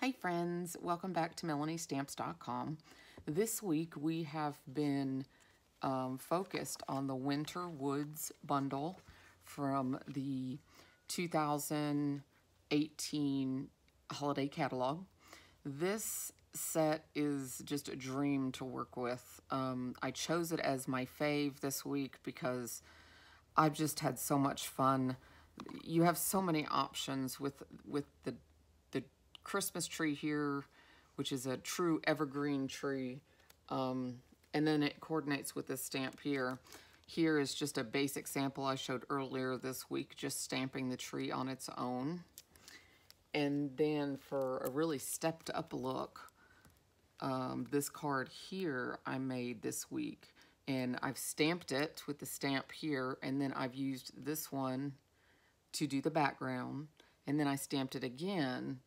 Hi friends, welcome back to MelanieStamps.com. This week we have been focused on the Winter Woods bundle from the 2018 holiday catalog. This set is just a dream to work with. I chose it as my fave this week because I've just had so much fun. You have so many options with the Christmas tree here, which is a true evergreen tree, and then it coordinates with this stamp here. Here is just a basic sample I showed earlier this week, just stamping the tree on its own. And then for a really stepped up look, this card here I made this week, and I've stamped it with the stamp here, and then I've used this one to do the background, and then I stamped it again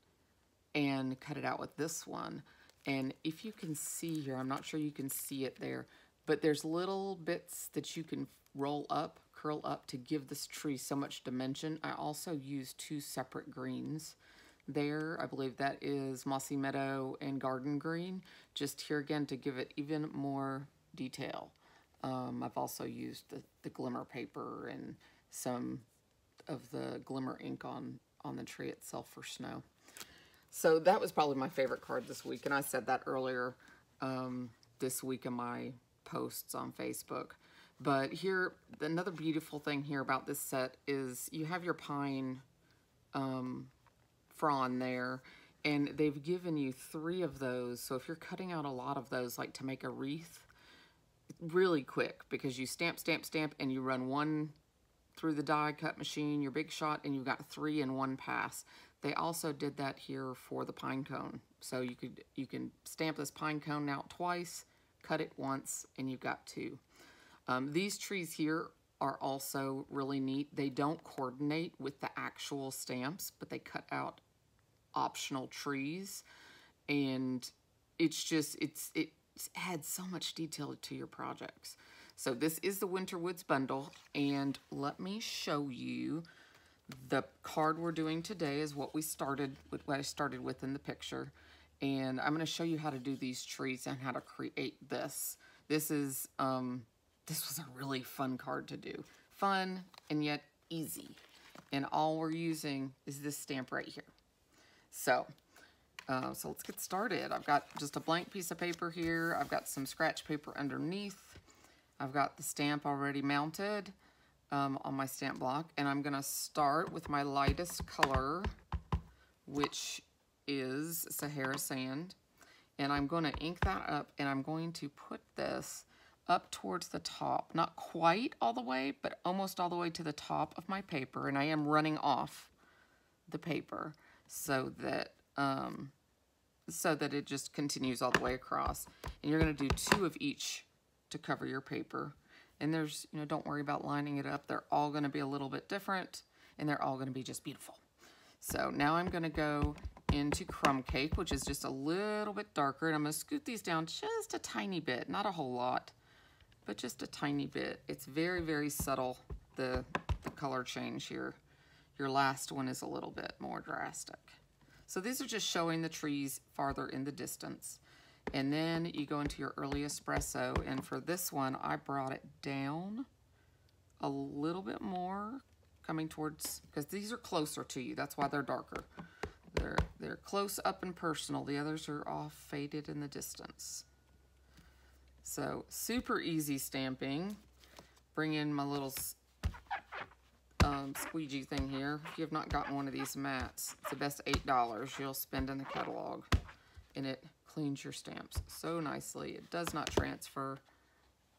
and cut it out with this one. And if you can see here, I'm not sure you can see it there, but there's little bits that you can roll up, curl up to give this tree so much dimension. I also used two separate greens there. I believe that is Mossy Meadow and Garden Green, just here again to give it even more detail. I've also used the glimmer paper and some of the glimmer ink on the tree itself for snow. So that was probably my favorite card this week, and I said that earlier this week in my posts on Facebook. But here, another beautiful thing here about this set is you have your pine frond there, and they've given you 3 of those. So if you're cutting out a lot of those, like to make a wreath, really quick, because you stamp, stamp, stamp, and you run 1 through the die cut machine, your big shot, and you've got 3 in 1 pass. They also did that here for the pine cone. So you can stamp this pine cone out twice, cut it once, and you've got 2. These trees here are also really neat. They don't coordinate with the actual stamps, but they cut out optional trees, and it's just, it adds so much detail to your projects. So this is the Winter Woods bundle, and let me show you the card we're doing today is what I started with in the picture, and I'm going to show you how to do these trees and how to create this. This was a really fun card to do. Fun and yet easy. And all we're using is this stamp right here. So let's get started. I've got just a blank piece of paper here. I've got some scratch paper underneath. I've got the stamp already mounted on my stamp block, and I'm gonna start with my lightest color, which is Sahara Sand, and I'm gonna ink that up, and I'm going to put this up towards the top, not quite all the way, but almost all the way to the top of my paper, and I am running off the paper so that it just continues all the way across. And you're gonna do 2 of each to cover your paper. And there's, don't worry about lining it up. They're all going to be a little bit different, and they're all going to be just beautiful. So now I'm going to go into Crumb Cake, which is just a little bit darker, and I'm going to scoot these down just a tiny bit, not a whole lot, but just a tiny bit. It's very, very subtle, the color change here. Your last one is a little bit more drastic. So these are just showing the trees farther in the distance. And then you go into your early espresso, and for this one, I brought it down a little bit more, coming towards, because these are closer to you. That's why they're darker. They're close up and personal. The others are off faded in the distance. So super easy stamping. Bring in my little squeegee thing here. If you have not gotten one of these mats, it's the best $8 you'll spend in the catalog, and it cleans your stamps so nicely. It does not transfer,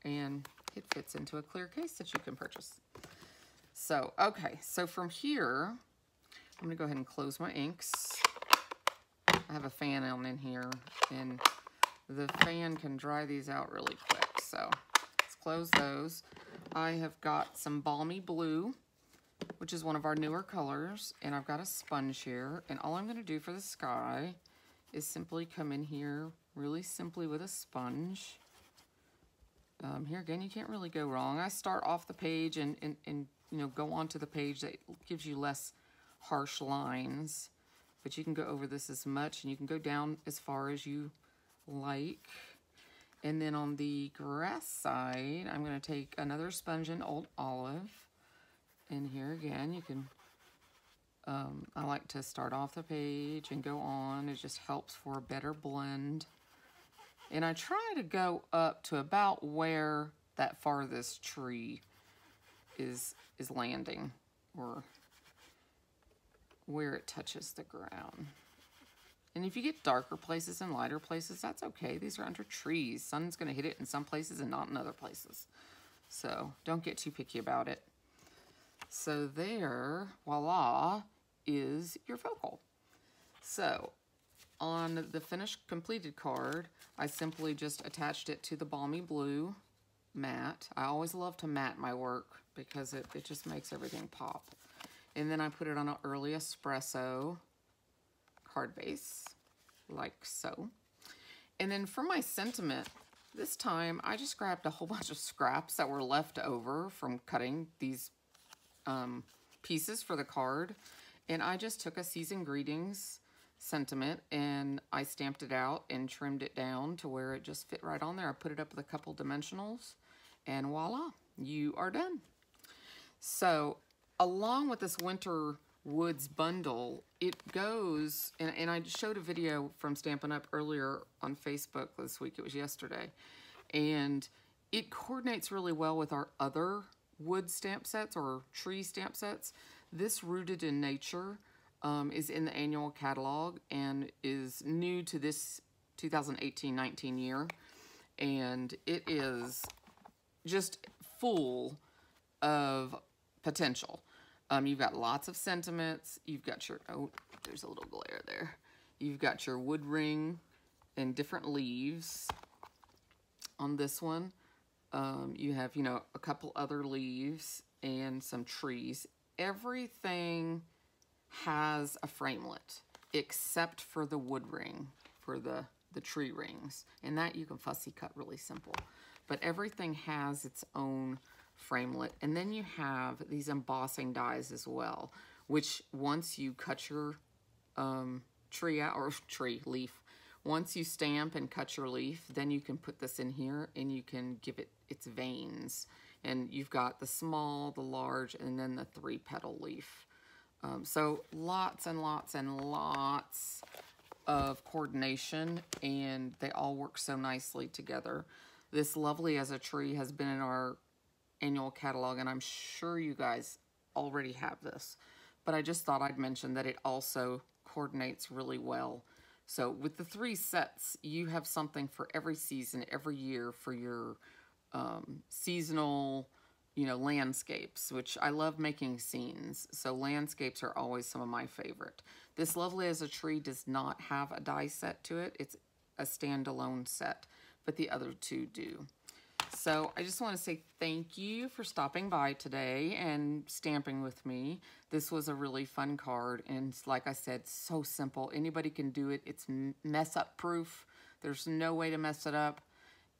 and it fits into a clear case that you can purchase. So, okay, so from here, I'm going to go ahead and close my inks. I have a fan on in here, and the fan can dry these out really quick. So let's close those. I have got some Balmy Blue, which is one of our newer colors, and I've got a sponge here, and all I'm going to do for the sky is simply come in here really simply with a sponge. Here again, you can't really go wrong. I start off the page and go onto the page that gives you less harsh lines. but you can go over this as much, and you can go down as far as you like. And then on the grass side, I'm going to take another sponge in Old Olive. And here again, you can, I like to start off the page and go on. It just helps for a better blend. And I try to go up to about where that farthest tree is landing, or where it touches the ground. And if you get darker places and lighter places, that's okay. These are under trees. Sun's going to hit it in some places and not in other places. So don't get too picky about it. So there, voila, is your focal. So on the finished completed card, I simply just attached it to the Balmy Blue mat. I always love to mat my work because it just makes everything pop. And then I put it on an early espresso card base, like so. And then for my sentiment, this time I just grabbed a whole bunch of scraps that were left over from cutting these pieces for the card. And I just took a Season Greetings sentiment and I stamped it out and trimmed it down to where it just fit right on there. I put it up with a couple dimensionals and voila, you are done. So along with this Winter Woods bundle, it goes, and I showed a video from Stampin' Up earlier on Facebook this week, it was yesterday, and it coordinates really well with our other wood stamp sets or tree stamp sets. This Rooted in Nature is in the annual catalog and is new to this 2018-19 year, and it is just full of potential. You've got lots of sentiments. You've got your, oh, there's a little glare there. You've got your wood ring and different leaves. On this one, you have, you know, a couple other leaves and some trees. Everything has a framelit except for the wood ring, for the tree rings. And that you can fussy cut really simple. But everything has its own framelit. And then you have these embossing dies as well, which once you cut your tree out, or leaf, once you stamp and cut your leaf, then you can put this in here and you can give it its veins. And you've got the small, the large, and then the 3-petal leaf. So lots and lots and lots of coordination, and they all work so nicely together. This Lovely as a Tree has been in our annual catalog, and I'm sure you guys already have this, but I just thought I'd mention that it also coordinates really well. So with the 3 sets, you have something for every season, every year for your seasonal, you know, landscapes, which I love making scenes. So landscapes are always some of my favorite. This Lovely as a Tree does not have a die set to it. It's a standalone set, but the other 2 do. So I just want to say thank you for stopping by today and stamping with me. This was a really fun card, and like I said, so simple. Anybody can do it. It's mess-up proof. There's no way to mess it up,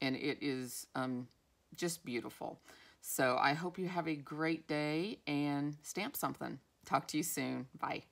and it is just beautiful. So I hope you have a great day and stamp something. Talk to you soon. Bye.